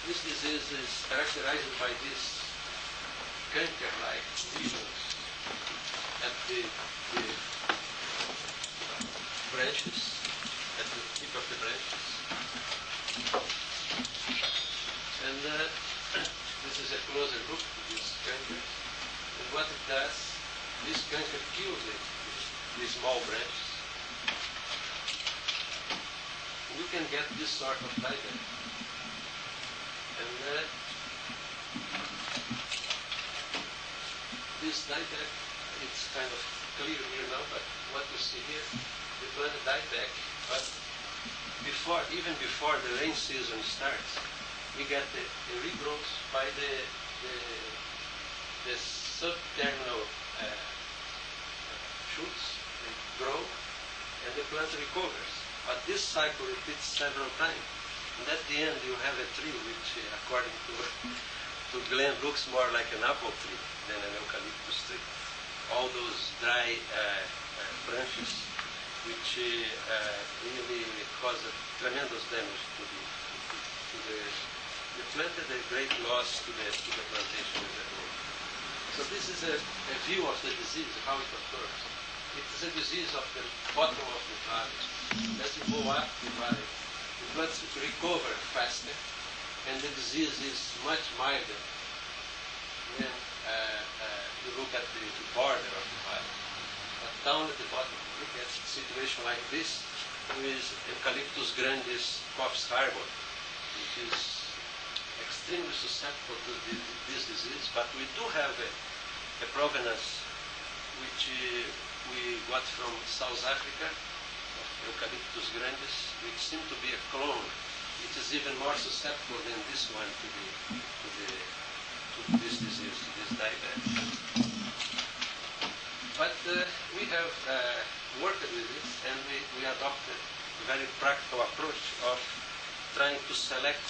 This disease is characterized by these canker-like lesions at the branches, at the tip of the branches. And this is a closer look to this canker. And what it does, this canker kills these small branches. We can get this sort of dieback. And this dieback, it's kind of clear here now, but what you see here, the plant dieback, but even before the rain season starts, we get a regrowth by the subterminal shoots. They grow, and the plant recovers. But this cycle repeats several times. And at the end, you have a tree which, according to Glenn, looks more like an apple tree than an eucalyptus tree. All those dry branches, which really cause a tremendous damage to the plant, and a great loss to the plantation as a whole. So this is a view of the disease, how it occurs. It is a disease of the bottom of the valley. As you go up the valley, the plants recover faster, and the disease is much milder when you look at the border of the valley. But down at the bottom, you look at a situation like this with Eucalyptus grandis copse harbor, which is extremely susceptible to this disease. But we do have a provenance which we got from South Africa, Eucalyptus grandis, which seemed to be a clone. It is even more susceptible than this one to this disease, to this dieback. But we have worked with this, and we adopted a very practical approach of trying to select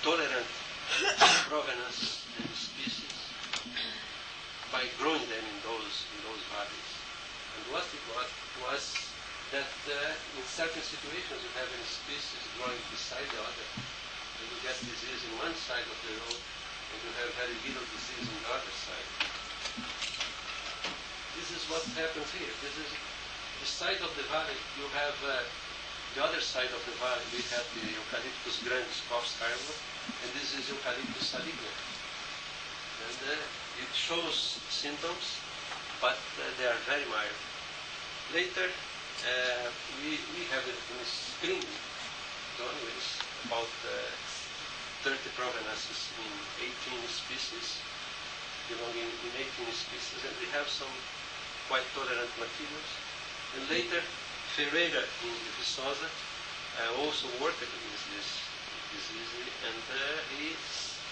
tolerant provenance and species by growing them in those valleys. And what it was that in certain situations you have a species growing beside the other, and you get disease in one side of the road, and you have very little disease on the other side. This is what happens here. This is the side of the valley. You have the other side of the valley. We have the Eucalyptus grandis copse harbor, and this is Eucalyptus saligna. And it shows symptoms, but they are very mild. Later, we have a screen done with about 30 provenances in 18 species, belonging in 18 species, and we have some quite tolerant materials. And later, Ferreira in Viçosa also worked with this disease, and he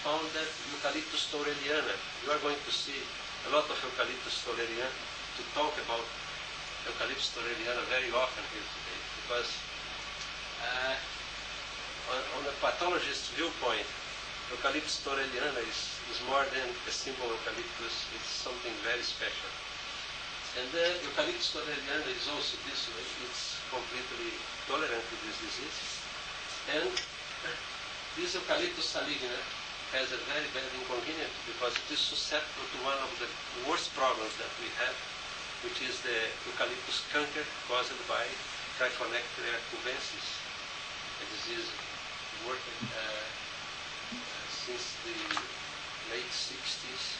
found that Eucalyptus thoreliana, you are going to see a lot of Eucalyptus thoreliana to talk about Eucalyptus thoreliana very often here today, because on a pathologist's viewpoint, Eucalyptus thoreliana is more than a simple eucalyptus. It's something very special. And Eucalyptus thoreliana is also this way. It's completely tolerant to this disease. And this Eucalyptus saligna has a very bad inconvenience because it is susceptible to one of the worst problems that we have, which is the eucalyptus canker caused by Typhonectria cubensis, a disease working since the late 60s,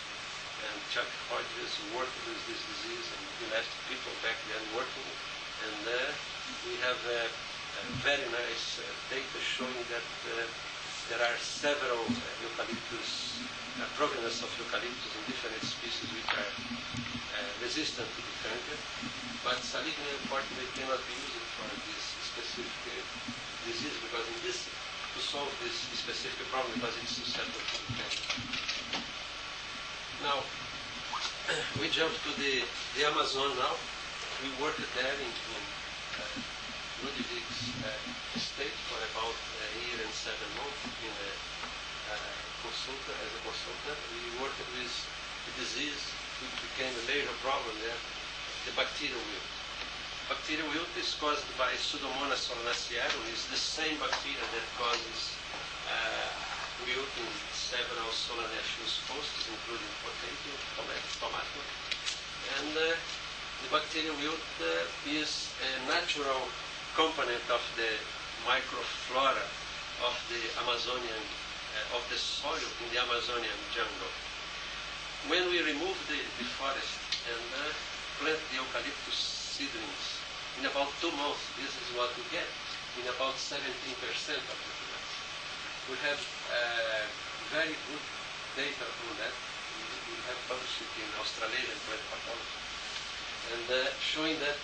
and Chuck Hodges worked with this disease, and he left people back then working, and we have very nice data showing that there are several eucalyptus, provenance of eucalyptus in different species which are resistant to the canker, but saligna, unfortunately, cannot be used for this specific disease, because to solve this specific problem, because it's susceptible to the canker. Now, we jump to the Amazon now. We worked there in Ludwig's state for about a year and 7 months in as a consultant. We worked with a disease which became a major problem there, the bacterial wilt. Bacterial wilt is caused by Pseudomonas solanacearum. It's the same bacteria that causes wilt in several solanaceous hosts, including potato, tomato. And the bacterial wilt is a natural component of the microflora of the Amazonian, of the soil in the Amazonian jungle. When we remove the forest and plant the eucalyptus seedlings, in about 2 months, this is what we get, in about 17% of the plants. We have very good data on that. We have published it in Australian plant pathology. And showing that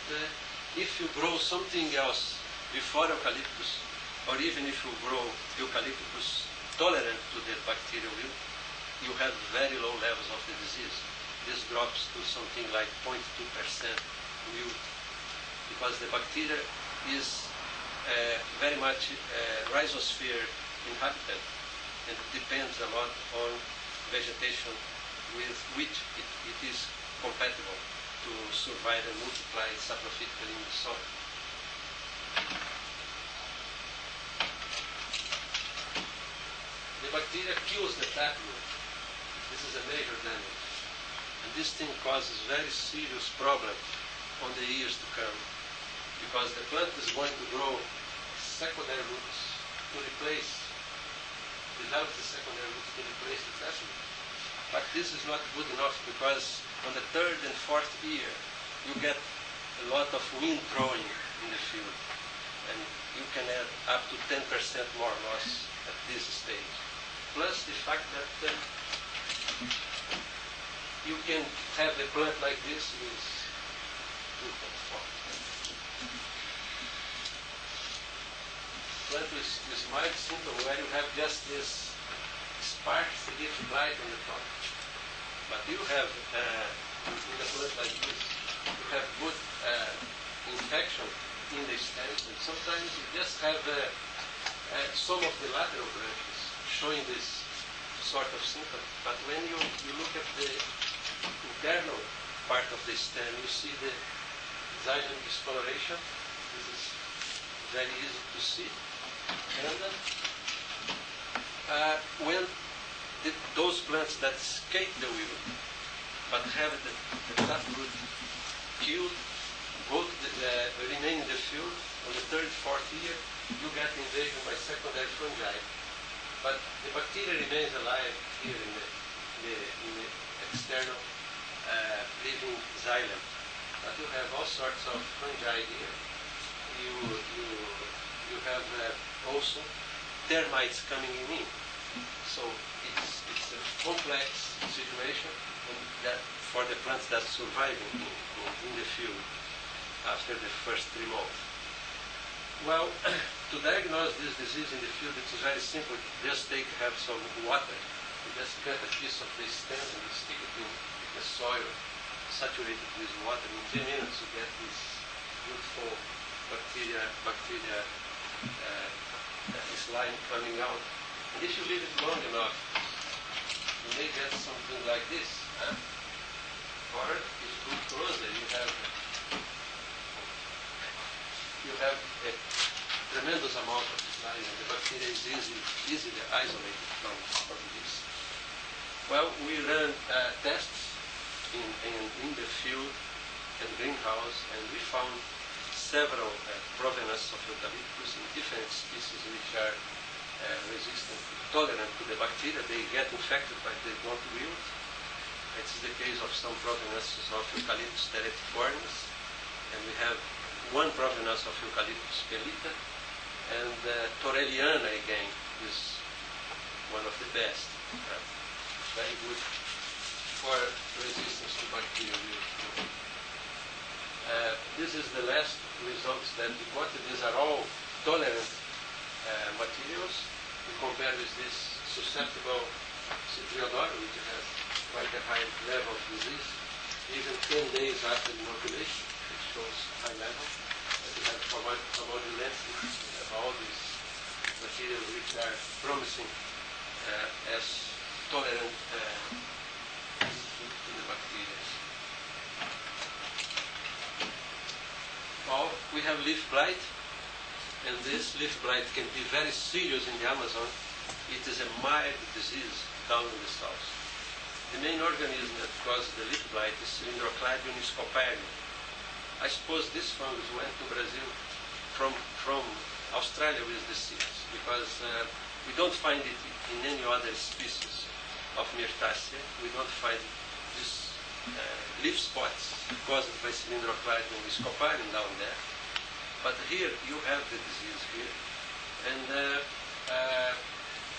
if you grow something else before eucalyptus, or even if you grow eucalyptus tolerant to the bacterial wilt, you have very low levels of the disease. This drops to something like 0.2% wilt, because the bacteria is very much rhizosphere inhabitant, and it depends a lot on vegetation with which it is compatible to survive and multiply saprophytically in the soil. The bacteria kills the taproot. This is a major damage. And this thing causes very serious problem on the years to come, because the plant is going to grow secondary roots to replace, develop the secondary roots to replace the taproot. But this is not good enough, because on the 3rd and 4th year, you get a lot of wind throwing in the field. And you can add up to 10% more loss at this stage. Plus the fact that you can have a plant like this with plant with mild symptom where you have just this sparse leaf blight on the top. But you have, in a plant like this, you have good infection in the stems, and sometimes you just have some of the lateral branches showing this sort of symptom. But when you look at the internal part of the stem, you see the xylem discoloration. This is very easy to see. And when those plants that escape the wilt but have the taproot killed, go to remain in the field, on the 3rd, 4th year, you get invasion by secondary fungi. But the bacteria remains alive here in the external living xylem. But you have all sorts of fungi here. You have also termites coming in. So it's a complex situation, and that for the plants that survive in the field after the first 3 months. Well, to diagnose this disease in the field, it's very simple. Just have some water. You just cut a piece of the stem and you stick it in the soil, saturated with water. In 3 minutes, you get this beautiful bacteria slime coming out. And if you leave it long enough, you may get something like this. Huh? Or if you look closer, you have a tremendous amount of slime, and the bacteria is easily isolated from this. Well, we ran tests in the field and greenhouse, and we found several provenance of eucalyptus in different species which are tolerant to the bacteria. They get infected, but they don't wilt. It's the case of some provenances of Eucalyptus teretiformis, and we have one provenance of Eucalyptus pelita, and Torrelliana again is one of the best. Very good for resistance to bacterial wilt. This is the last results that we got. These are all tolerant materials. We compare with this susceptible Citriodora, which has quite a high level of disease. Even 10 days after inoculation, it shows high level. We have Phamodylensis, we have all these materials which are promising as tolerant to the bacteria. Well, we have leaf blight, and this leaf blight can be very serious in the Amazon. it is a mild disease down in the south. The main organism that causes the leaf blight is Cylindrocladium scoparia. I suppose this fungus went to Brazil from Australia with the seeds, because we don't find it in any other species of Myrtaceae. We don't find these leaf spots caused by Cylindrocladium scoparium down there. But here you have the disease here, and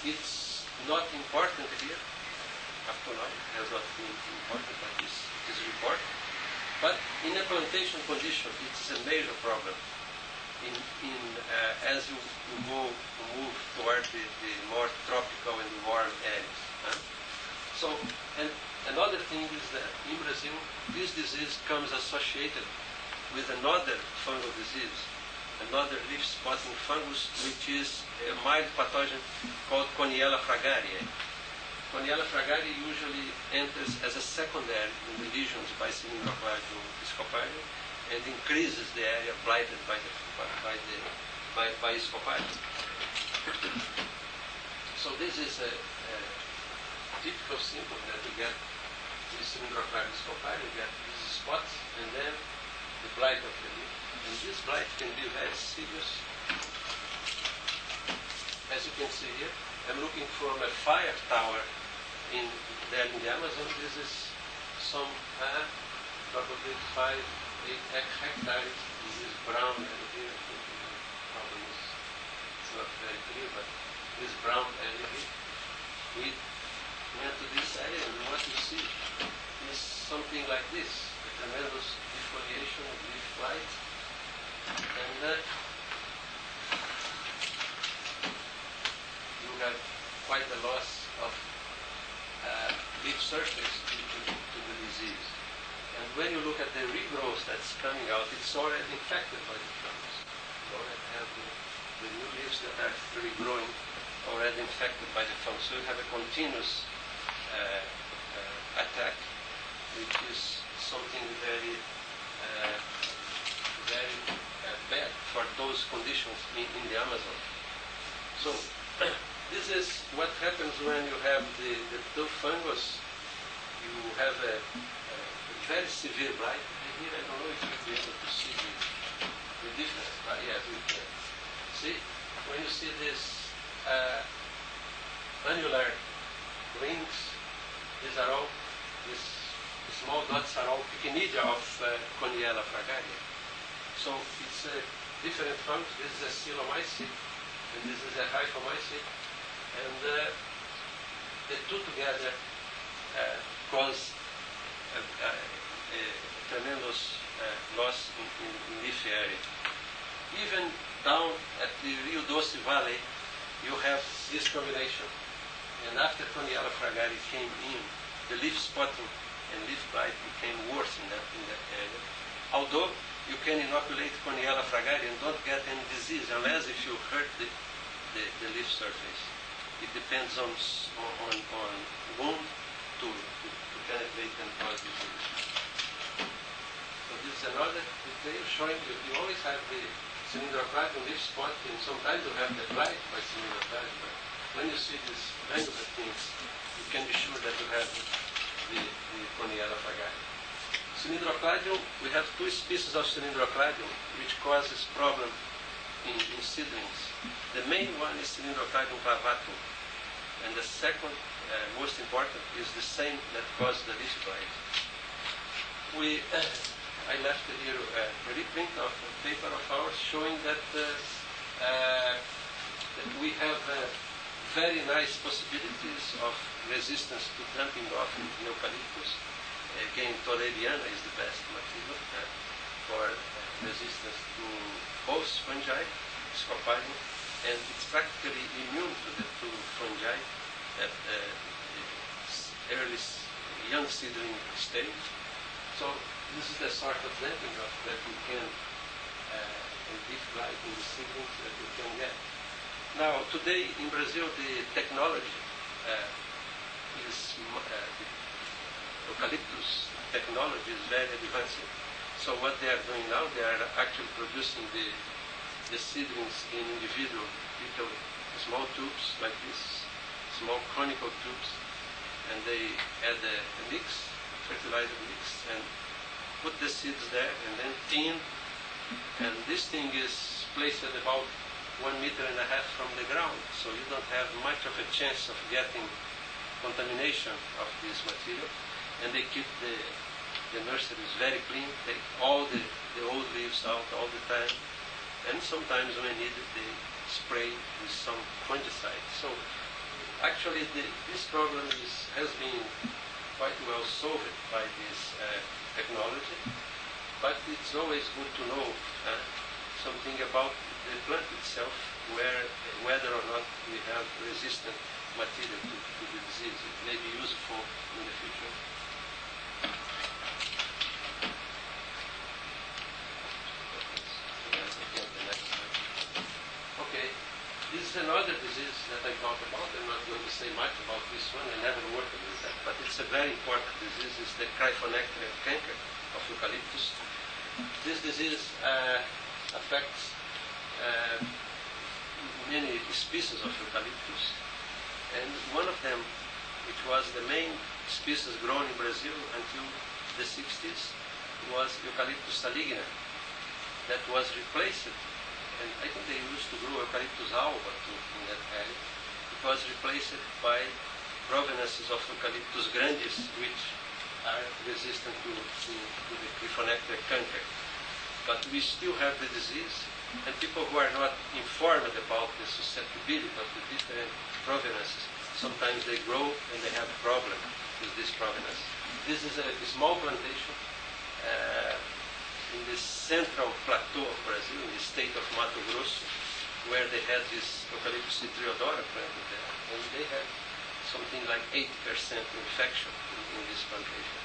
it's not important here. Up to now, it has not been important, but it is reported. But in a plantation condition, it's a major problem. As you move toward the more tropical and warm areas. So, and another thing is that in Brazil, this disease comes associated with another fungal disease, another leaf spotting fungus, which is a mild pathogen called Courniella fragaria. Courniella fragaria usually enters as a secondary in the lesions by Cylindrocladium scoparium and increases the area blighted by scoparium. So this is a typical symptom that we get with Cylindrocladium scoparium. You get these spots and then the blight of the leaf. And this blight can be very serious. As you can see here, I'm looking from a fire tower there in the Amazon. This is some probably 5-8 hectares. This is brown area here. Probably it's not very clear, but this brown area here. We went to this area, and what you see is something like this: a tremendous defoliation of leaf blight, and you have quite a loss of leaf surface to the disease. And when you look at the regrowth that's coming out, it's already infected by the fungus. You already have the new leaves that are regrowing already infected by the fungus. So you have a continuous attack, which is something very, very bad for those conditions in the Amazon. So this is what happens when you have the tough fungus. You have a very severe blight. Here I don't know if you'll be able to see the difference, but yes, we can. See, when you see this annular rings, these are all, these small dots are all Picnidia of Courniella fragaria. So it's a different fungus. This is a Coelomyces, and this is a Hyphomyces. And the two together cause a tremendous loss in leaf area. Even down at the Rio Doce Valley, you have this combination. And after Courniella fragaria came in, the leaf spotting and leaf blight became worse in that area. Although you can inoculate Courniella fragaria and don't get any disease unless if you hurt the leaf surface. It depends on wound to penetrate and cause disease. So this is another detail showing you always have the Cylindrocladium leaf spot, and sometimes you have the blight by Cylindrocladium. But when you see these angular things, you can be sure that you have the Courniella fragaria. Cylindrocladium, we have two species of Cylindrocladium which causes problem in seedlings. The main one is Cylindrocladium clavatum, and the second, most important, is the same that caused the leaf blight. I left here a reprint of a paper of ours showing that we have very nice possibilities of resistance to tramping off in eucalyptus. Again, Torreliana is the best material for resistance to host fungi, scoparium, and it's practically immune to fungi at early young seedling stage. So this is the sort of damping that we can, and leaf blight in the seedlings that we can get. Now, today in Brazil, the technology is, the eucalyptus technology is very advanced. So what they are doing now, they are actually producing the seedlings in individual little small tubes like this, small conical tubes, and they add a mix, fertilizer mix, and put the seeds there, and then thin. And this thing is placed at about 1.5 meters from the ground, so you don't have much of a chance of getting contamination of this material. And they keep the nurseries very clean, take all the old leaves out all the time, and sometimes when needed they spray with some fungicide. So actually this problem has been quite well solved by this technology, but it's always good to know something about the plant itself, whether or not we have resistant material to the disease. It may be useful in the future. Okay, this is another disease that I talked about. I'm not going to say much about this one. I never worked with that, but it's a very important disease. It's the Cryphonectria canker of eucalyptus. This disease affects many species of eucalyptus, and one of them, which was the main species grown in Brazil until the 60s, was Eucalyptus saligna, that was replaced, and I think they used to grow Eucalyptus alba in that area. It was replaced by provenances of Eucalyptus grandis, which are resistant to the Cryphonectria canker. But we still have the disease, and people who are not informed about the susceptibility of the different provenances, sometimes they grow and they have a problem with this provenance. This is a small plantation in the central plateau of Brazil, in the state of Mato Grosso, where they had this Eucalyptus citriodora planted there, and they had something like 80% infection in this plantation.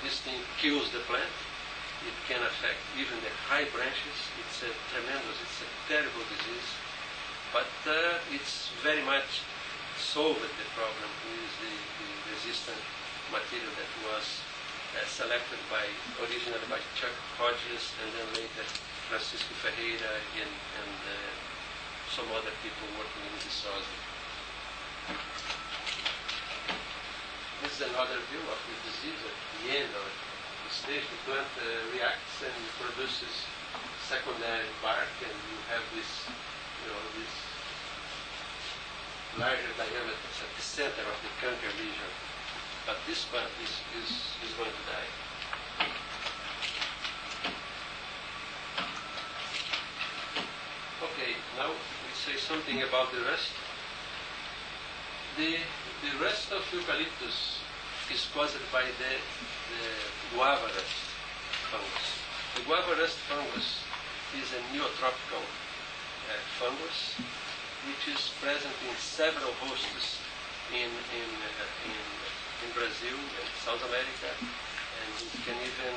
This thing kills the plant. It can affect even the high branches. It's a terrible disease, but it's very much solved the problem with the resistant material that was selected originally by Chuck Hodges, and then later Francisco Ferreira and some other people working in this soil. This is another view of the disease at the end of the stage. The plant reacts and produces secondary bark, and you have this, this larger diameter at the center of the canker lesion. But this plant is going to die. Okay, now we say something about the rest. The rest of eucalyptus is caused by the guava rust fungus. The guava rust fungus is a neotropical fungus which is present in several hosts in Brazil and South America, and it can even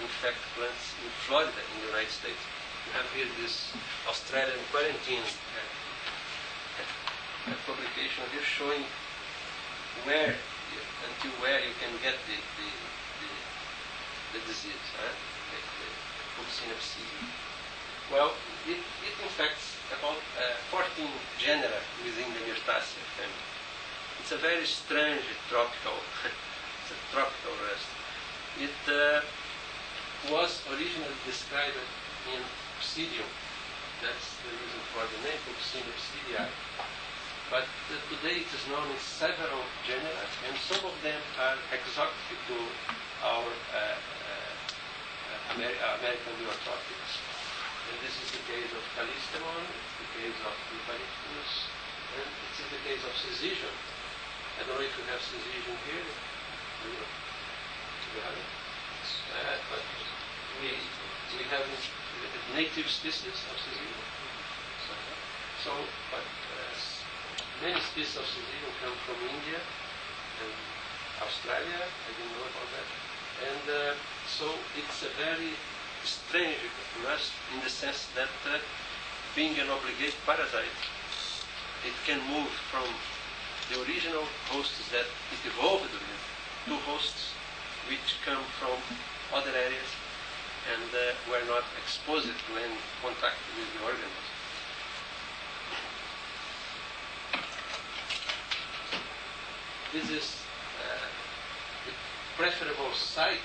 infect plants in Florida in the United States. You have here this Australian quarantine publication here showing until where you can get the disease, the Coccina pseudo. Well, it infects about 14 genera within the Myrtaceae family. It's a very strange tropical, it's a tropical rust. It was originally described in Psidium. That's the reason for the name, Coccina pseudo. But today it is known in several genera, and some of them are exotic to our American neotropics. And this is the case of Callistemon, it's the case of Eucalyptus, and it's the case of Syzygium. I don't know if you have Syzygium here. Do you have it? But we have native species of Syzygium. But many species of Syzygium come from India and Australia. I didn't know about that. And so it's a very strange rust in the sense that being an obligate parasite, it can move from the original hosts that it evolved with to hosts which come from other areas and were not exposed to any contact with the organism. this is the preferable site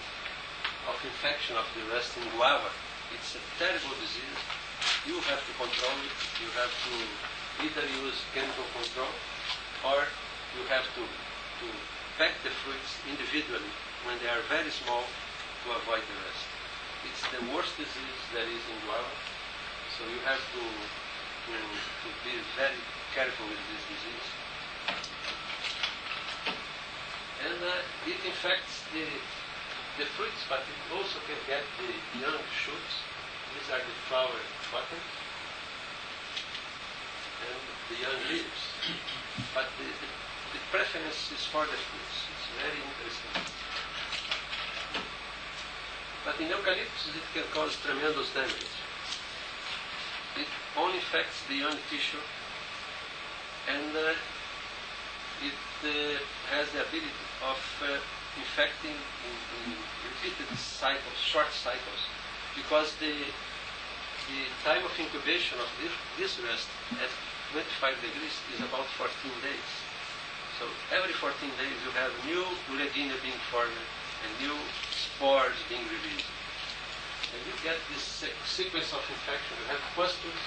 of infection of the rust in guava. It's a terrible disease. You have to control it. You have to either use chemical control or you have to pack the fruits individually when they are very small to avoid the rust. It's the worst disease there is in guava, so you have to be very careful with this disease. And it infects the fruits, but it also can get the young shoots. These are the flower buttons and the young leaves. But the preference is for the fruits. It's very interesting. But in eucalyptus, it can cause tremendous damage. It only affects the young tissue, and it has the ability of infecting in repeated cycles, short cycles, because the time of incubation of this rust at 25 degrees is about 14 days. So every 14 days you have new Uredina being formed and new spores being released. And you get this sequence of infection. You have pustules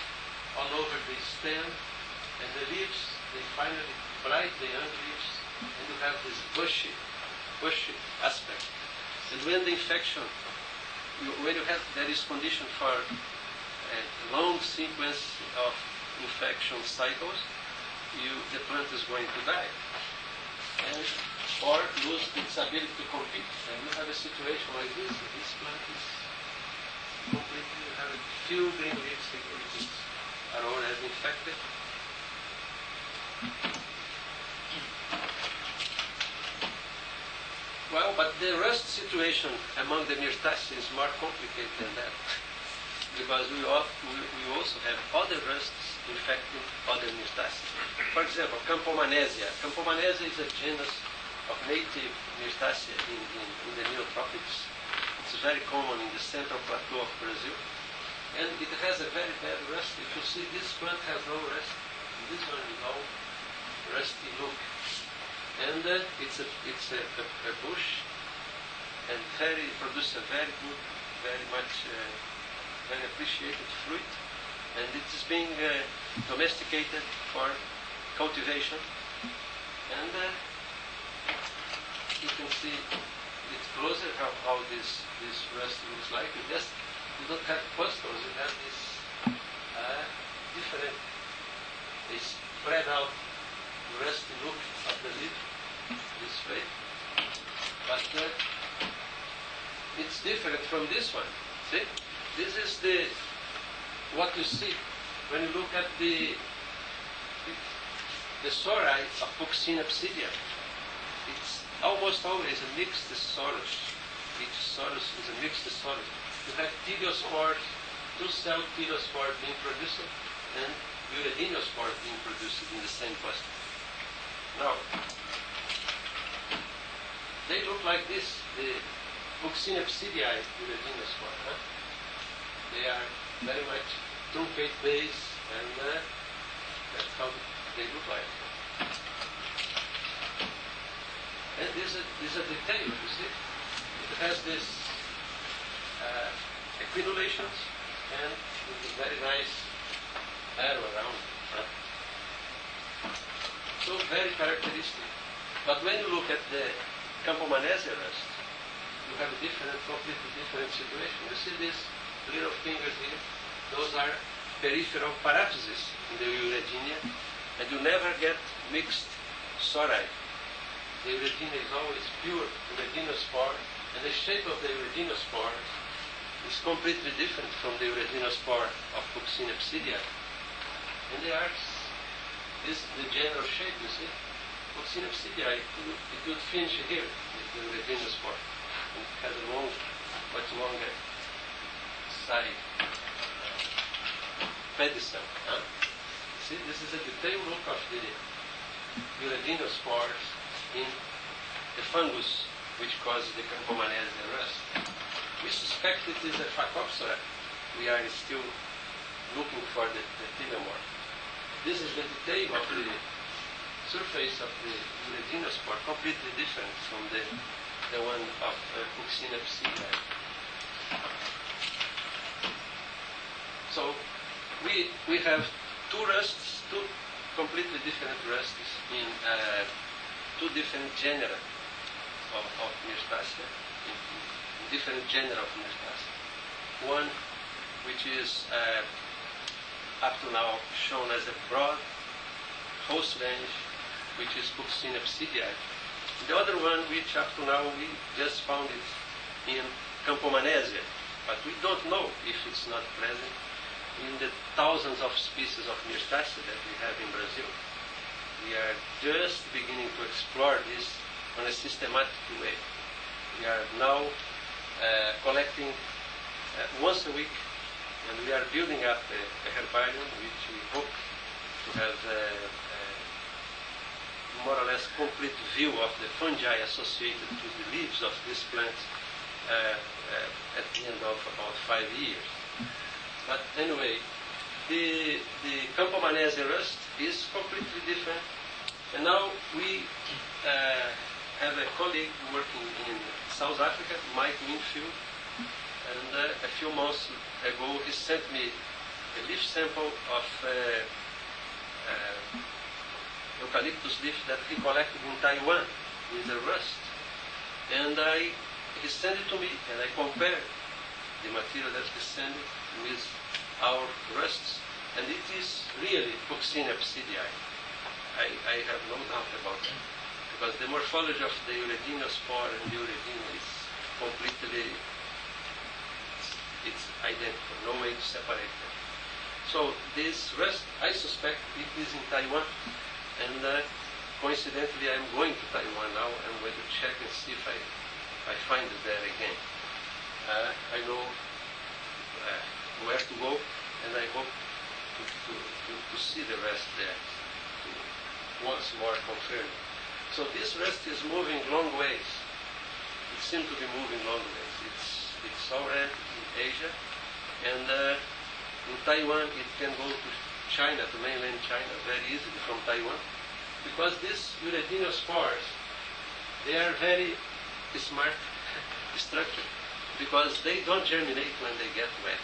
all over the stem, and the leaves, they finally blight the young leaves, and you have this bushy aspect. And when the infection, when you have, there is condition for a long sequence of infection cycles, the plant is going to die. Or lose its ability to compete. And you have a situation like this. This plant is completely, you have a few green leaves which are already infected. Well, but the rust situation among the Myrtaceae is more complicated than that. Because we also have other rusts infecting other Myrtaceae. For example, Campomanesia. Campomanesia is a genus of native Myrtaceae in the Neotropics. It's very common in the central plateau of Brazil. And it has a very bad rust. If you see, this plant has no rust. And this one is all rusty look. And it's a bush and produces a very good, very much, very appreciated fruit. And it is being domesticated for cultivation. And you can see it closer how this rust looks like. You don't have pustules, you have this different, they spread out rusty look of the leaf this way. But it's different from this one. See? This is what you see when you look at the sori of Fuchsina psidia. It's almost always a mixed sorus. Each sorus is a mixed sorus. You have pterospores, two-cell pterospores being produced, and uredinospores being produced in the same cluster. Now, they look like this, the Fuchsina psidia uredinospore. They are very much truncate base, and that's how they look like. And this is a detail, you see. It has this equinulations and with a very nice arrow around it. So very characteristic. But when you look at the Campomanesia rust, you have a completely different situation. You see these little fingers here? Those are peripheral paraphyses in the Euredinia, and you never get mixed sori. The Euredinia is always pure uredinospore, and the shape of the uredinospore is completely different from the uredinospore of Fuchsina psidia. And they are the general shape, you see. Fuchsina psidia, it would finish here with the uredinospore. And it has a much longer side pedicel. See, this is a detailed look of the uredinospores in the fungus which causes the Campomanesia rust. We suspect it is a Phacophthora. We are still looking for the telomere. This is the detail of the surface of the uredinospore completely different from the one of Fuchsina psidi. So we have two rusts, two completely different rusts in two different genera of Myrtaceae, in different genera of Myrtaceae. One which is up to now shown as a broad host range, which is Fuchsina psidi. The other one, which up to now we just found it in Campomanesia, but we don't know if it's not present in the thousands of species of Myrtaceae that we have in Brazil. We are just beginning to explore this on a systematic way. We are now collecting once a week, and we are building up a herbarium which we hope to have more or less complete view of the fungi associated to the leaves of this plant at the end of about 5 years. But anyway, the Campomanesia rust is completely different. And now we have a colleague working in South Africa, Mike Winfield, and a few months ago he sent me a leaf sample of eucalyptus leaf that he collected in Taiwan with the rust. And he sent it to me, and I compared the material that he sent with our rusts, and it is really Fuchsina psidi. I have no doubt about that, because the morphology of the uredinospore and the uredino is completely, it's identical, no way to separate them. So this rust, I suspect it is in Taiwan, and coincidentally I'm going to Taiwan now. I'm going to check and see if I find it there again. I know where to go, and I hope to see the rest there, to once more confirm. So this rest is moving long ways. It seems to be moving long ways. It's already in Asia, and in Taiwan it can go to China, to mainland China, very easily from Taiwan, because these uredinospores, they are very smart structure, because they don't germinate when they get wet.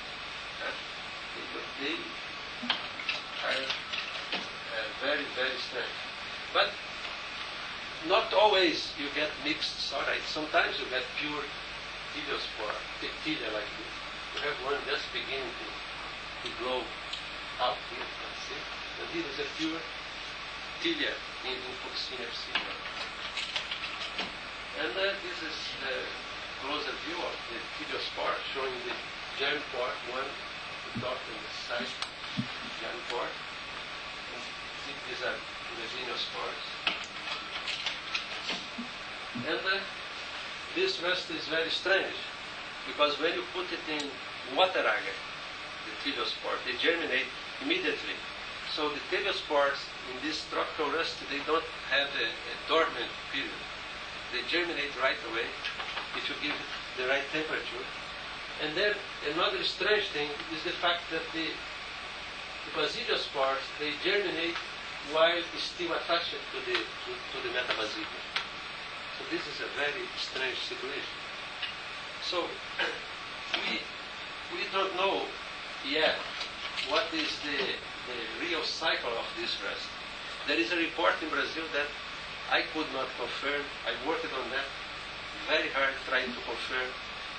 They are very, very strange. But not always you get mixed sorite. Sometimes you get pure tiliospore, tilia like this. You have one just beginning to grow out here, let's see. And this is a pure tilia in Fuchsina psidi. And this is the closer view of the tiliospore, showing the germ pore, one at the top and the side germ pore. And these are uredinospores. And this rust is very strange, because when you put it in water agar, the tiliospore, they germinate immediately. So the tiliospores in this tropical rust, they don't have a dormant period. They germinate right away if you give it the right temperature. And then another strange thing is the fact that the basiliospores, they germinate while still attached to the metabasidium. So this is a very strange situation. So we don't know yet what is the real cycle of this rust. There is a report in Brazil that I could not confirm. I worked on that very hard trying to confirm,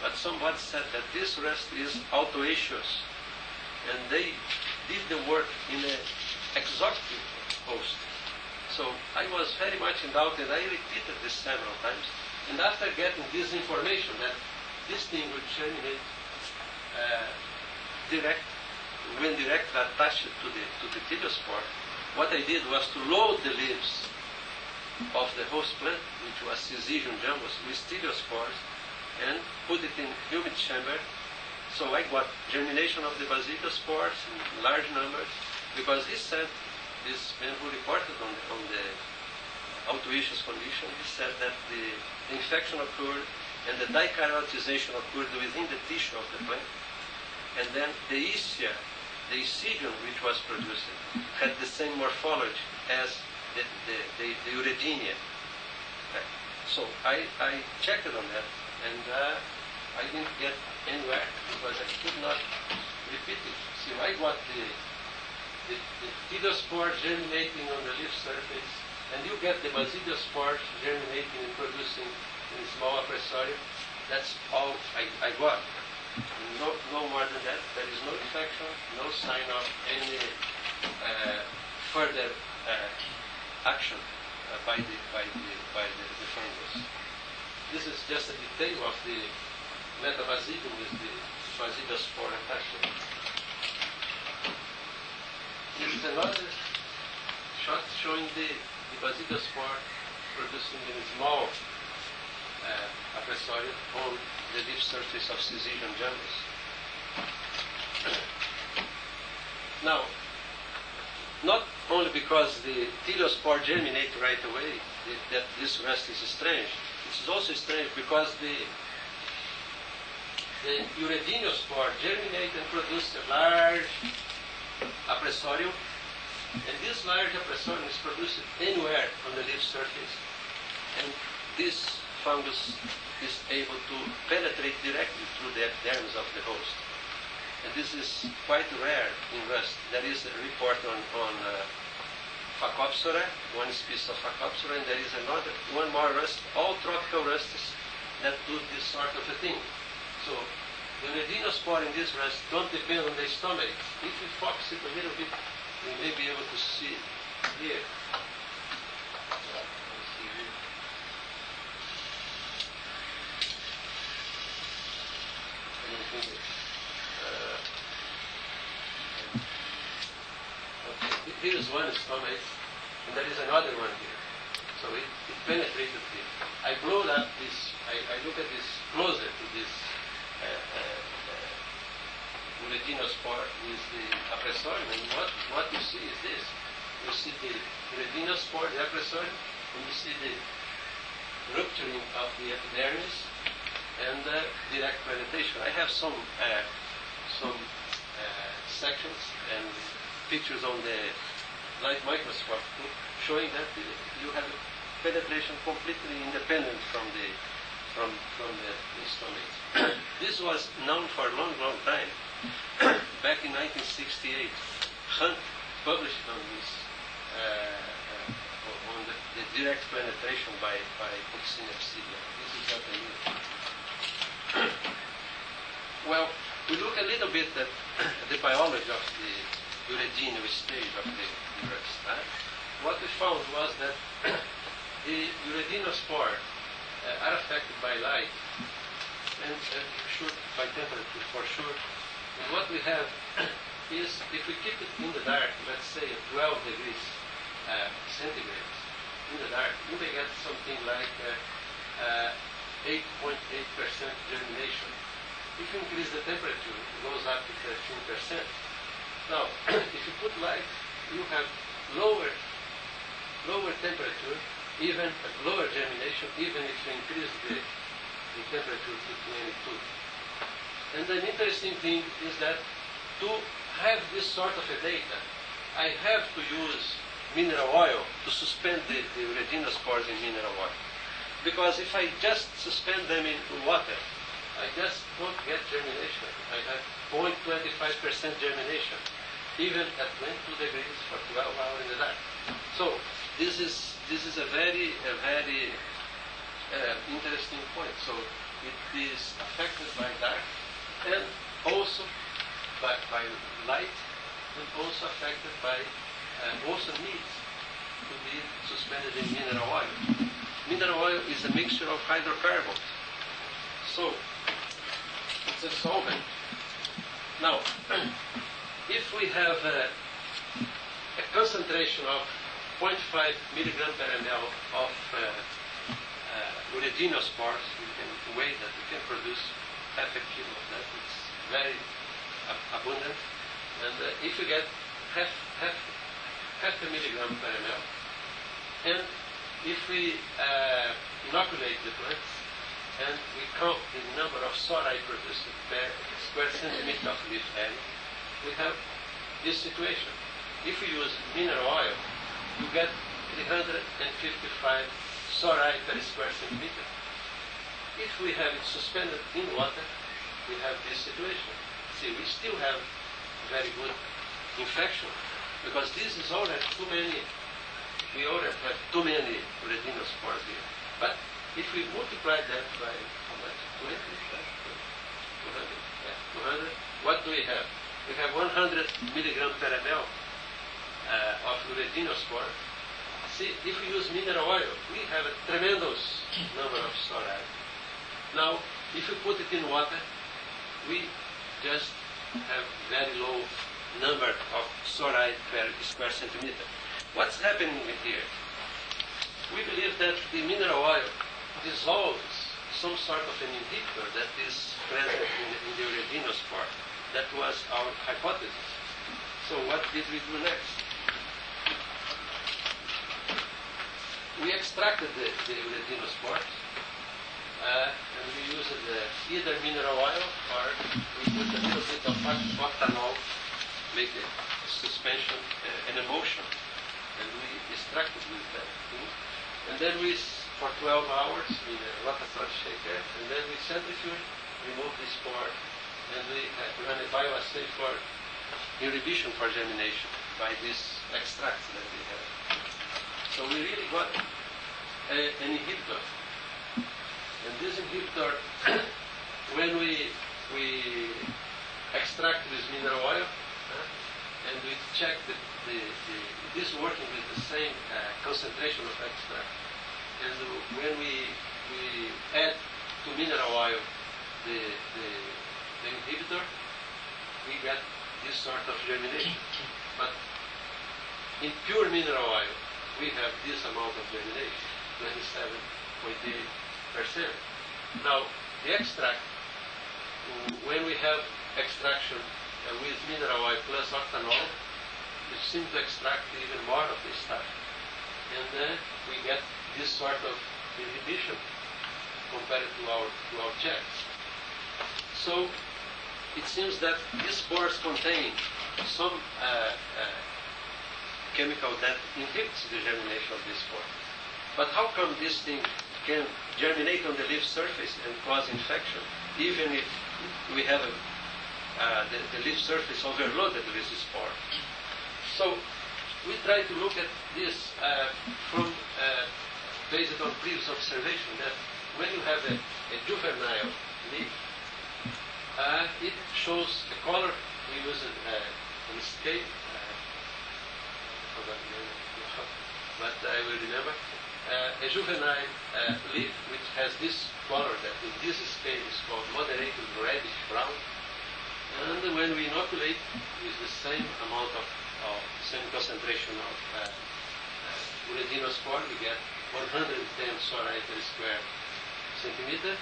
but somebody said that this rust is autoecious, and they did the work in an exotic host. So I was very much in doubt, and I repeated this several times. And after getting this information that this thing would germinate when directly attached to the tiliospore, what I did was to load the leaves of the host plant, which was Syzygium jambus, with tiliospores, and put it in humid chamber. So I got germination of the basiliospores in large numbers, because he said, this man who reported on the autoecious condition, he said that the infection occurred and the dikaryoticization occurred within the tissue of the plant. And then the iscia, the Syzygium which was produced, had the same morphology as the Uredenia. So I checked on that, and I didn't get anywhere because I could not repeat it. So I got the pterospore germinating on the leaf surface, and you get the basilospore germinating and producing in small appressorium. That's all I got. No more than that. There is no infection, no sign of any further action by the fungus. This is just a detail of the metabasidum with the basilospore attachment. This is another shot showing the basilospore producing in small appressorium on the leaf surface of Syzygium jambus. Now, not only because the pterospore germinate right away, that this rest is strange. It's also strange because the Urediniospore germinate and produce a large appressorium, and this large appressorium is produced anywhere on the leaf surface, and this fungus is able to penetrate directly through the epidermis of the host. And this is quite rare in rust. There is a report on Phacopsora, one species of Phacopsora, and there is one more rust, all tropical rusts that do this sort of a thing. So the Uredinospore in this rust don't depend on the stomach. If we focus it a little bit, we may be able to see here. Here is one stomach, and there is another one here. So it penetrated here. I blow up this, I look at this closer to this Uredinospore with the appressorium, and what you see is this. You see the Uredinospore, the appressorium, and you see the rupturing of the epidermis and direct penetration. I have some sections and pictures on the light microscope showing that you have a penetration completely independent from the stomach. This was known for a long time. Back in 1968, Hunt published on this on the direct penetration by Coccinia Psidia. This is not a new. Well, we look a little bit at the biology of the Uredinio stage of the rust. What we found was that the Uredinospore are affected by light and sure by temperature for sure. And what we have is, if we keep it in the dark, let's say at 12 degrees centigrade, in the dark, you may get something like 8.8% germination. If you increase the temperature, it goes up to 13%. Now, if you put light, you have lower temperature, even at lower germination, even if you increase the temperature to 22. And an interesting thing is that to have this sort of a data, I have to use mineral oil to suspend the Uredinospores in mineral oil. Because if I just suspend them in water, I just don't get germination. I have 0.25% germination, even at 22 degrees for 12 hours in the dark. So this is a very interesting point. So it is affected by dark and also by light, and also affected by also needs to be suspended in mineral oil. Mineral oil is a mixture of hydrocarbons. So it's a solvent. Now, if we have a concentration of 0.5 milligram per ml of Uredinospores, we can weigh that we can produce half a kilo of that. It's very abundant. And if we get half a milligram per ml, and if we inoculate the plants, and we count the number of sori produced per square centimeter of leaf area, we have this situation. If we use mineral oil, you get 355 SORI per square centimeter. If we have it suspended in water, we have this situation. See, we still have very good infection, because this is already too many. We already have too many redinospores here. But if we multiply that by how much? 20? 200? Yeah, 200. What do we have? We have 100 milligram per ml of redinospore. See, if we use mineral oil, we have a tremendous number of SORI. Now, if we put it in water, we just have very low number of SORI per square centimeter. What's happening here? We believe that the mineral oil dissolves some sort of an inhibitor that is present in the redinospore. That was our hypothesis. So what did we do next? We extracted the redinospores, and we used either mineral oil or we put a little bit of octanol, make a suspension, an emulsion, and we extracted with that. And then we, for 12 hours, in a rotator shaker, and then we centrifuge, remove the spore, and we run a bioassay for inhibition for germination by these extracts that we have. So we really got an inhibitor. And this inhibitor, when we extract with mineral oil, and we check this working with the same concentration of extract. And when we add to mineral oil the inhibitor, we get this sort of germination. But in pure mineral oil, we have this amount of germination, 27.8%. Now, the extract, when we have extraction with mineral oil plus octanol, we seem to extract even more of this stuff. And then we get this sort of inhibition compared to our checks. So it seems that these spores contain some chemical that inhibits the germination of this spore. But how come this thing can germinate on the leaf surface and cause infection, even if we have the leaf surface overloaded with this spore? So we try to look at this from based on previous observation that when you have a juvenile leaf, it shows a color. We use an scale, but I will remember. A juvenile leaf which has this color that in this scale is called moderate reddish brown. And when we inoculate with the same amount of same concentration of redinospore, we get 110 SORI per square centimeter.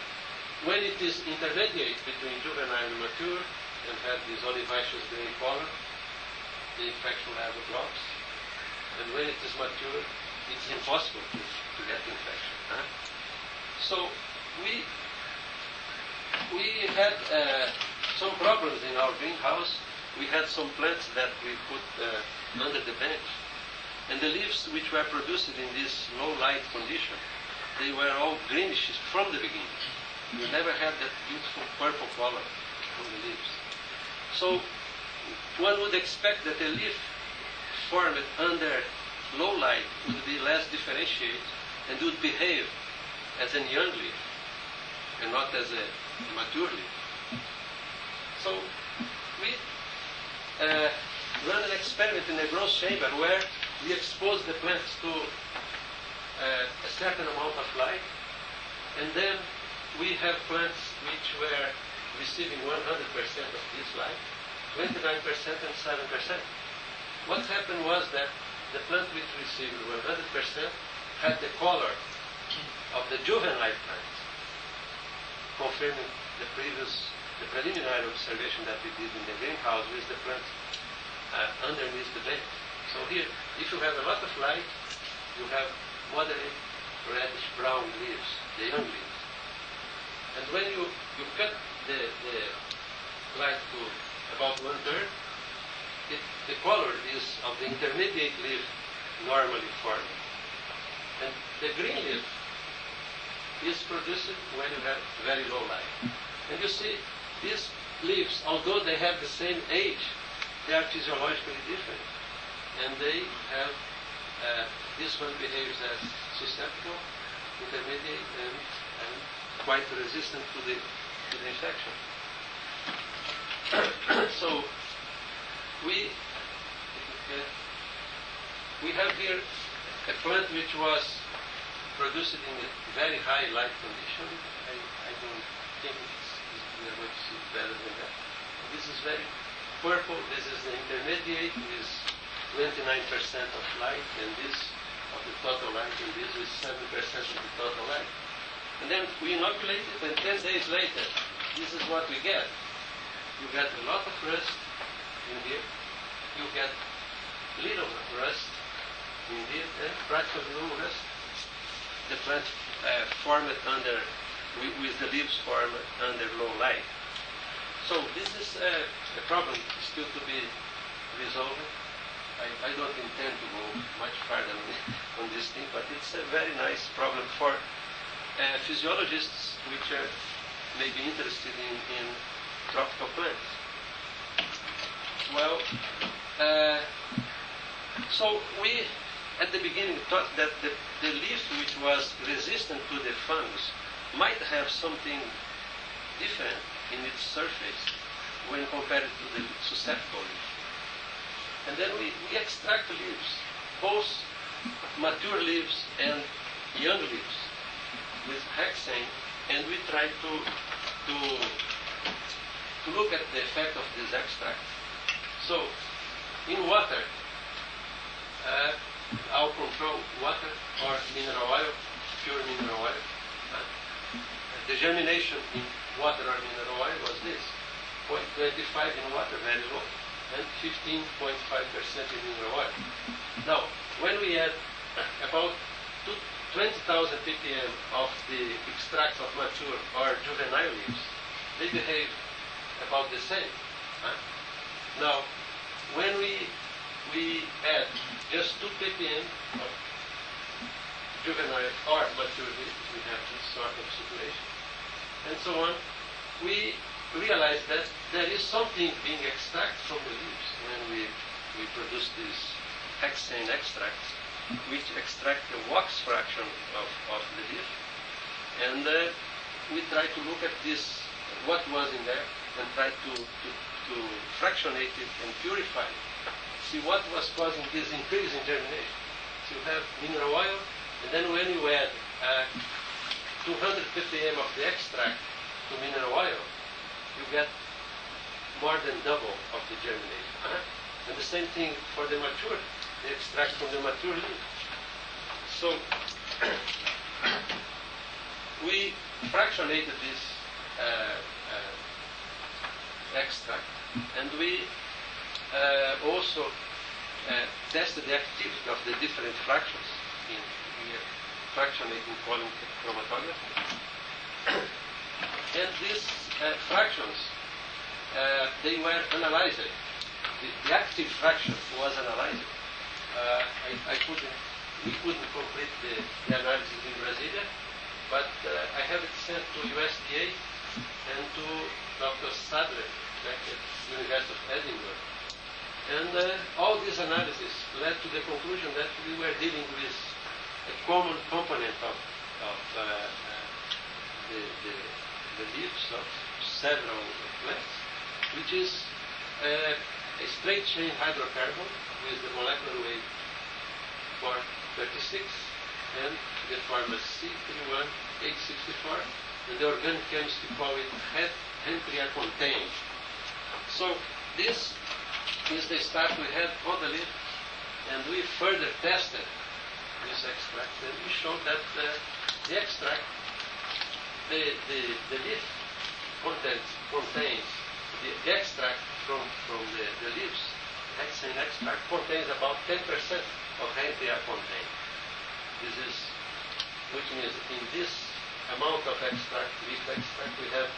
When it is intermediate between juvenile and mature and have this olivaceous green color, the infection level drops. And when it is mature, it's impossible to get infection. So we had some problems in our greenhouse. We had some plants that we put under the bench. And the leaves which were produced in this low light condition, they were all greenish from the beginning. We never had that beautiful purple color on the leaves. So one would expect that a leaf formed under low light would be less differentiated and would behave as a young leaf and not as a mature leaf. So we run an experiment in a growth chamber where we expose the plants to a certain amount of light, and then we have plants which were receiving 100% of this light, 29% and 7%. What happened was that the plant which received 100% had the color of the juvenile plant, confirming the preliminary observation that we did in the greenhouse with the plant underneath the bench. So here, if you have a lot of light, you have moderate reddish brown leaves, the young leaves. And when you cut the light to about 1/3, the color is of the intermediate leaf normally formed. And the green leaf is produced when you have very low light. And you see, these leaves, although they have the same age, they are physiologically different. And they have, this one behaves as susceptible, intermediate, and quite resistant to the infection. So we have here a plant which was produced in a very high light condition. I don't think we are going to see better than that. This is very purple. This is the intermediate with 29% of light, and this of the total light, and this is 7% of the total light. And then we inoculate it, and 10 days later, this is what we get. You get a lot of rust in here. You get little rust in here, practically no rust. The plant formed under, with the leaves formed under low light. So this is a problem still to be resolved. I don't intend to go much further on this thing, but it's a very nice problem for physiologists which may be interested in tropical plants. Well, so we at the beginning thought that the leaf which was resistant to the fungus might have something different in its surface when compared to the susceptible leaf. And then we extract leaves, both mature leaves and young leaves, with hexane, and we try to look at the effect of this extract. So, in water, I'll control water or mineral oil, pure mineral oil. The germination in water or mineral oil was this: 0.25 in water, very low, and 15.5% in mineral oil. Now, when we add about 20,000 ppm of the extract of mature or juvenile leaves, they behave about the same. Now, when we add just 2 ppm of juvenile or mature leaves, we have this sort of situation, and so on, we realize that there is something being extracted from the leaves when we produce these hexane extracts, which extract the wax fraction of the leaf. And we try to look at this, what was in there, and try to fractionate it and purify it. See what was causing this increase in germination. So you have mineral oil, and then when you add 200 ppm of the extract to mineral oil, you get more than double of the germination. And the same thing for the mature, the extract from the mature leaf. So we fractionated this extract, and we also tested the activity of the different fractions in fractionating column chromatography. And these fractions, they were analyzed. The active fraction was analyzed. We couldn't complete the analysis in Brasilia, but I have it sent to USDA and to Dr. Sadler back at the University of Edinburgh. And all these analyses led to the conclusion that we were dealing with a common component of the leaves of several plants, which is a straight chain hydrocarbon with the molecular weight 436 and the former C31864, and the organic chemistry call it Hentria-contained. So this is the start we had on the leaf, and we further tested this extract, and we showed that the extract, the leaf contains the extract from the leaves, hexane extract contains about 10% of Hentria contained. This is, which means in this amount of extract, leaf extract, we have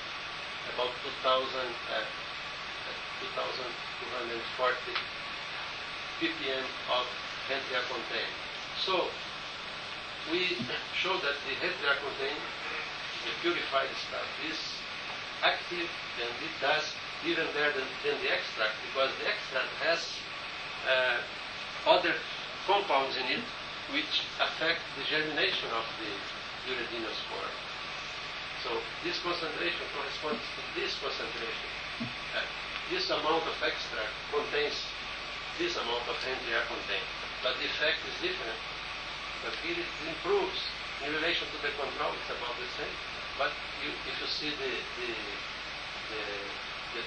about 2,240 ppm of Hentria contained. So we show that the head contain the purified stuff is active, and it does even better than the extract, because the extract has other compounds in it which affect the germination of the Eurydienospore. So this concentration corresponds to this concentration. This amount of extract contains this amount of NTR contained, but the effect is different. But here it improves in relation to the control; it's about the same. But if you see the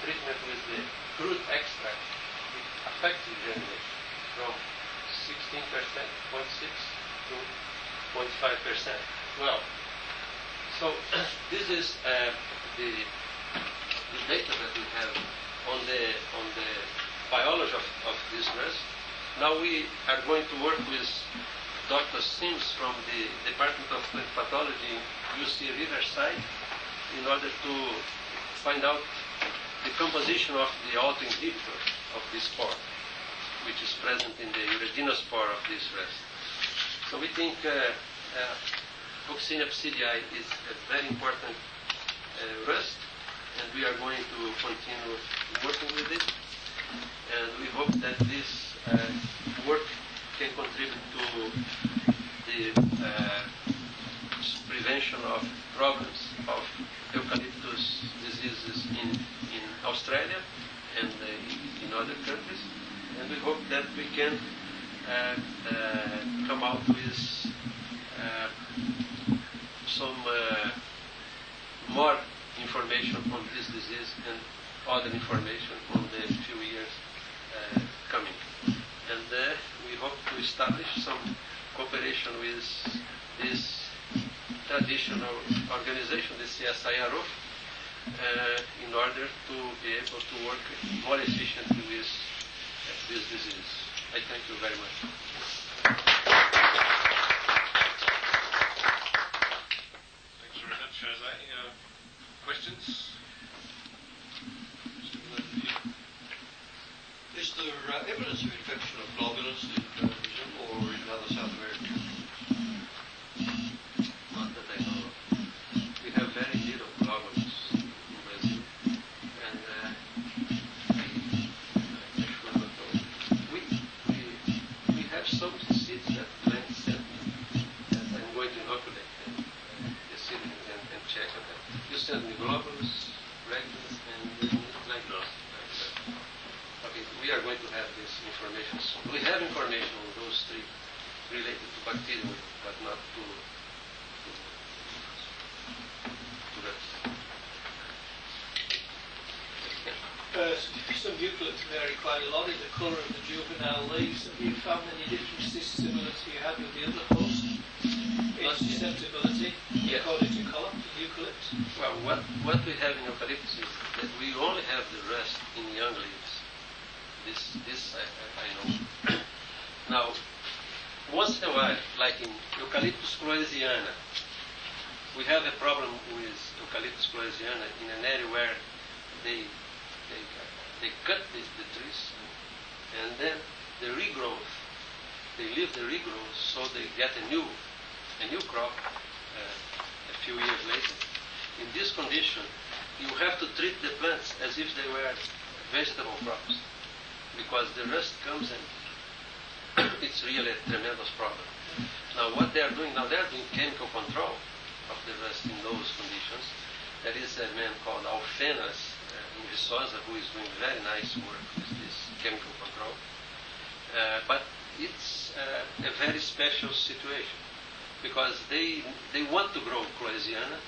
treatment with the crude extract, it affects the germination from 16%, 0.6 to 0.5%. Well, so this is the data that we have on the biology of this rust. Now we are going to work with Dr. Sims from the Department of Plant Pathology in UC Riverside in order to find out the composition of the autoinhibitor of this spore, which is present in the Eurydienospore of this rust. So we think Coccinia psidii is a very important rust, and we are going to continue working with it. And we hope that this work can contribute to the prevention of problems of eucalyptus diseases in Australia and in other countries. And we hope that we can come out with some more information on this disease and other information on the few years coming. And we hope to establish some cooperation with this traditional organization, the CSIRO, in order to be able to work more efficiently with this disease. I thank you very much. Thanks very much, Jose. Questions? Is there evidence of infection of globulus in Brazil or in other South America? Not that I know of. We have very little globulus in Brazil, and I should not know. We have some seeds that Glenn sent me, and I'm going to inoculate them, the seeds and check on them. You send me globulus, regulus, and glycols. Okay, we are going to have this information soon. We have information on those three related to bacterium, but not to rust. Some eucalypts vary quite a lot in the colour of the juvenile leaves. Have you found any differences similar to you had with the other host in susceptibility according to colour of eucalypts? Well, what we have in eucalyptus is that we only have the rust in young leaves. This I know. Now, once in a while, like in Eucalyptus cloesiana, we have a problem with Eucalyptus cloesiana in an area where they cut the trees, and then the regrowth, they leave the regrowth, so they get a new crop a few years later. In this condition, you have to treat the plants as if they were vegetable crops, because the rust comes and it's really a tremendous problem. Now what they are doing now, they are doing chemical control of the rust in those conditions. There is a man called Alfenas in Viçosa who is doing very nice work with this chemical control. But it's a very special situation, because they want to grow cloesiana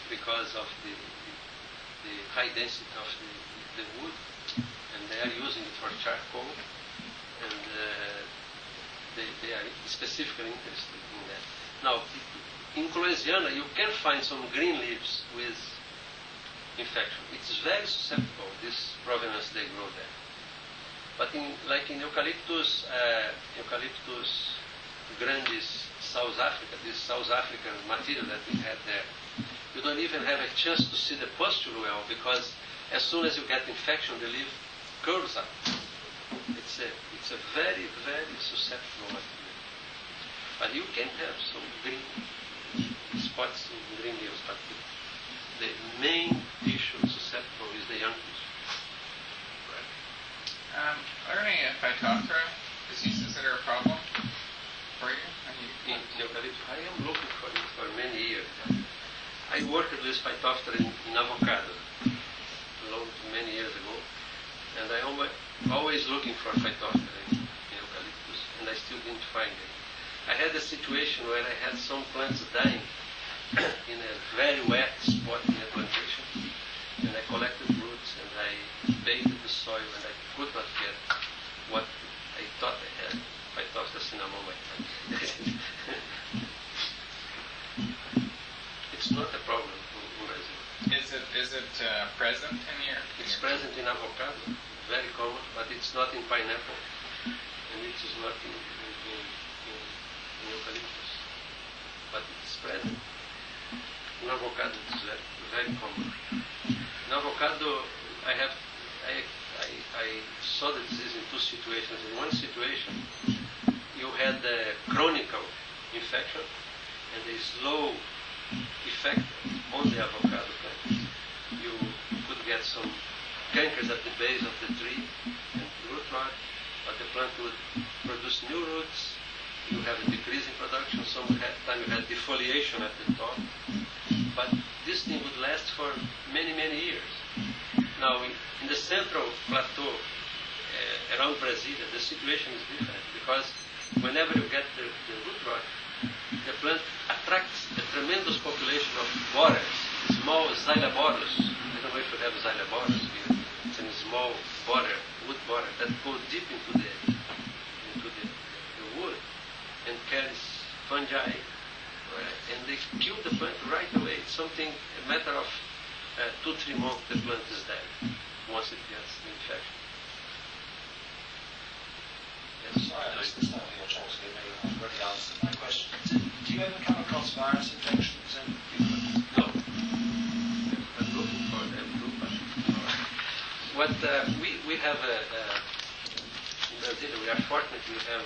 because of the high density of the wood, and they are using it for charcoal, and they are specifically interested in that. Now, in cloesiana, you can find some green leaves with infection. It's very susceptible, this provenance they grow there. But like in Eucalyptus grandis South Africa, this South African material that we had there, you don't even have a chance to see the pustule well, because as soon as you get infection, the leaf curls up. It's a very, very susceptible material. But you can have some green spots in green leaves, but the main tissue susceptible is the young tissue. Are there any Phytophthora diseases that are a problem for you? In eucalyptus, I am looking for it for many years. I worked with Phytophthora in avocado many years ago, and I always looking for Phytophthora in eucalyptus, and I still didn't find it. I had a situation where I had some plants dying in a very wet spot in a plantation, and I collected roots and I bathed the soil, and I could not get what I thought I had. Phytophthora cinnamomum. It's not a problem in Brazil. Is it present in your? It's present in avocado, very common, but it's not in pineapple, and it is not in eucalyptus, but it's present. In avocado, it's very, very common. In avocado, I saw the disease in two situations. In one situation, you had a chronic infection and a slow effect on the avocado plant. You could get some cankers at the base of the tree and root rot, but the plant would produce new roots. You have a decrease in production. Sometimes you had defoliation at the top, but this thing would last for many, many years. Now, in the central plateau around Brasilia, the situation is different because whenever you get the root rot, the plant attracts a tremendous population of borers, small xyloborers. I don't know if you have xyloborers here. It's a small borer, wood borer that goes deep into the wood and carries fungi, and they kill the plant right away. It's a matter of 2-3 months the plant is dead once it gets the infection. Yes. Sorry, I missed the start of your talk, so you may have already answered my question. Do you ever come across virus infections in eucalyptus? No. I'm looking for them too, but what we have in Brazil, we are fortunate we have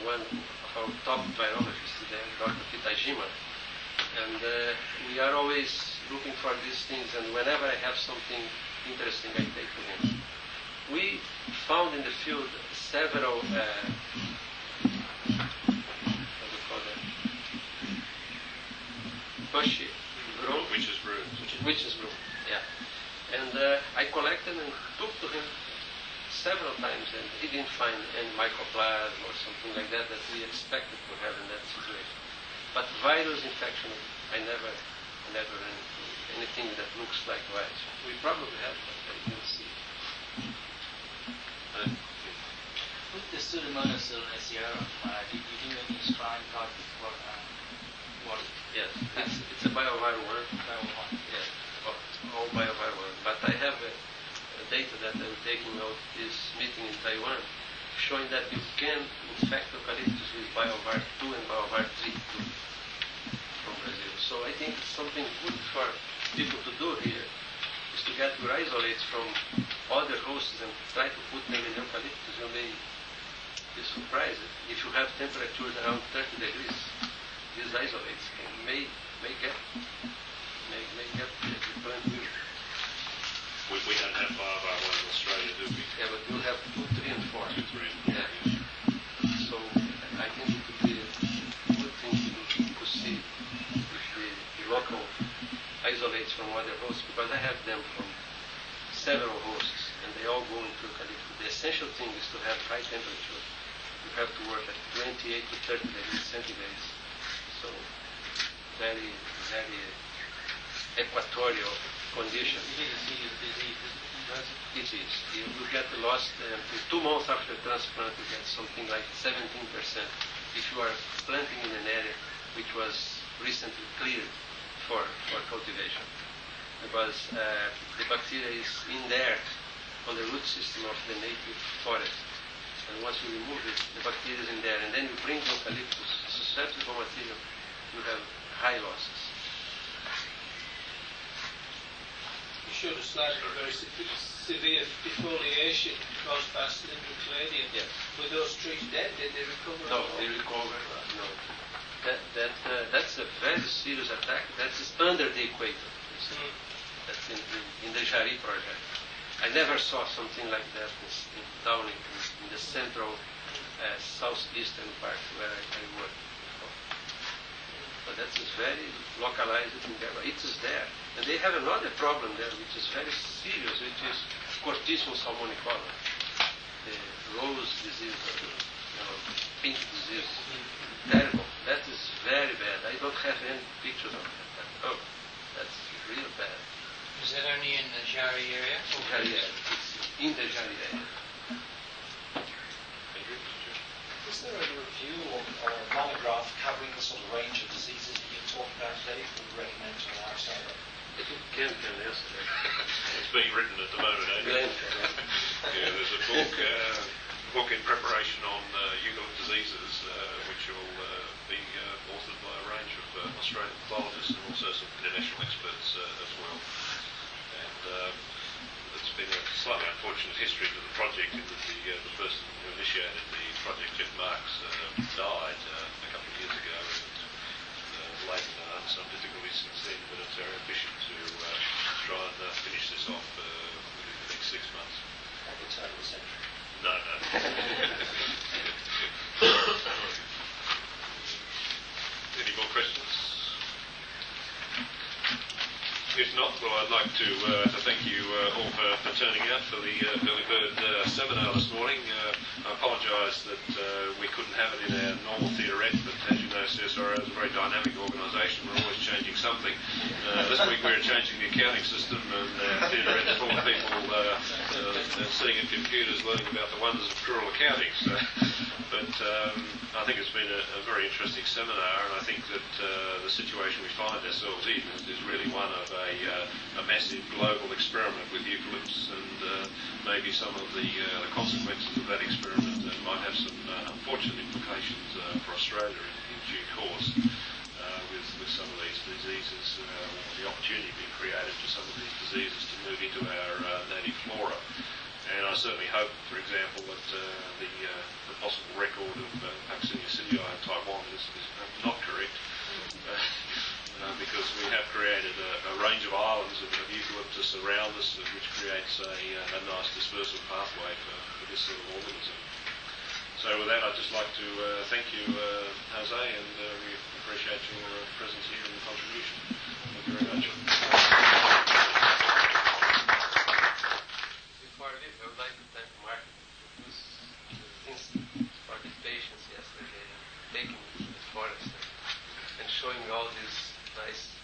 one of our top virologists there, Dr. Kitajima, and we are always looking for these things, and whenever I have something interesting, I take to him. We found in the field several bushy broom. Witch's broom, yeah. And I collected and took to him several times, and he didn't find any mycoplasma or something like that that we expected to have in that situation. But virus infection, I never ran into anything that looks like virus. We probably have, but I didn't see it. With the Pseudomonas cerevisiae, did you do any strain targeted for water? Yes, it's a bioviral worm. Yes, all bioviral worm. But I have data that I'm taking out this meeting in Taiwan, showing that you can infect eucalyptus with biovar 2 and biovar 3 too from Brazil. So I think something good for people to do here is to get your isolates from other hosts and try to put them in eucalyptus. You may be surprised if you have temperatures around 30 degrees. These isolates may get the plant weak. We don't have biovar 1 in Australia, do we? Yeah, but you have 2, 3, and 4. 2, 3, and 4. Yeah. So I think it would be a good thing to see if the local isolates from other hosts, because I have them from several hosts, and they all go into eucalyptus. The essential thing is to have high temperature. You have to work at 28 to 30 degrees centigrade. So very, very equatorial condition. It is a serious disease, It is. You get lost, 2 months after transplant, you get something like 17% if you are planting in an area which was recently cleared for cultivation. Because the bacteria is in there on the root system of the native forest. And once you remove it, the bacteria is in there. And then you bring eucalyptus, susceptible material, you have high losses. showed a slide of very severe defoliation caused by Cylindrocladium. Yes. Were those trees dead? Did they recover? No, at all? they recover. No. That's a very serious attack. That's under the equator. You see. That's in the Jari project. I never saw something like that down in the central southeastern part where I worked before. But that is very localized in there. It is there. And they have another problem there which is very serious, which is Cortismus salmonicola, the rose disease, pink disease. Terrible. That is very bad. I don't have any pictures of that. Oh, that's real bad. Is that only in the Jari area? Jari area. It's in the Jari area. Is there a review or a monograph covering the sort of range of diseases that you're talking about today that would recommend to our side? Can answer that. It's being written at the moment, Glenn. Yeah, there's a book in preparation on eucalypt diseases, which will be authored by a range of Australian pathologists and also some international experts as well. And it's been a slightly unfortunate history to the project in that the person who initiated the project, Jeff Marks, died a couple of years ago. And later done some difficulties since then, but it's our ambition to try and finish this off within the next 6 months. At the turn of the century? No. Any more questions? If not, well, I'd like to thank you all for turning out for the Early Bird seminar this morning. I apologise that we couldn't have it in our normal theaterette, but as you know, CSIRO is a very dynamic organisation. We're always changing something. This week we're changing the accounting system, and our theaterette's full of people sitting at computers learning about the wonders of plural accounting. So, but I think it's been a very interesting seminar, and I think that the situation we find ourselves in is really one of a massive global experiment with eucalypts, and maybe some of the consequences of that experiment might have some unfortunate implications for Australia in due course with some of these diseases, or the opportunity being created for some of these diseases to move into our native flora. And I certainly hope, for example, that the possible record of Vaccinia civii in Taiwan is not correct, because we have created a range of islands of eucalyptus around us, which creates a nice dispersal pathway for this sort of organism. So with that, I'd just like to thank you, Jose, and we appreciate your presence here and contribution. Thank you very much. Before I leave, I would like to thank Mark for his patience yesterday, taking me to the forest and showing me all these nice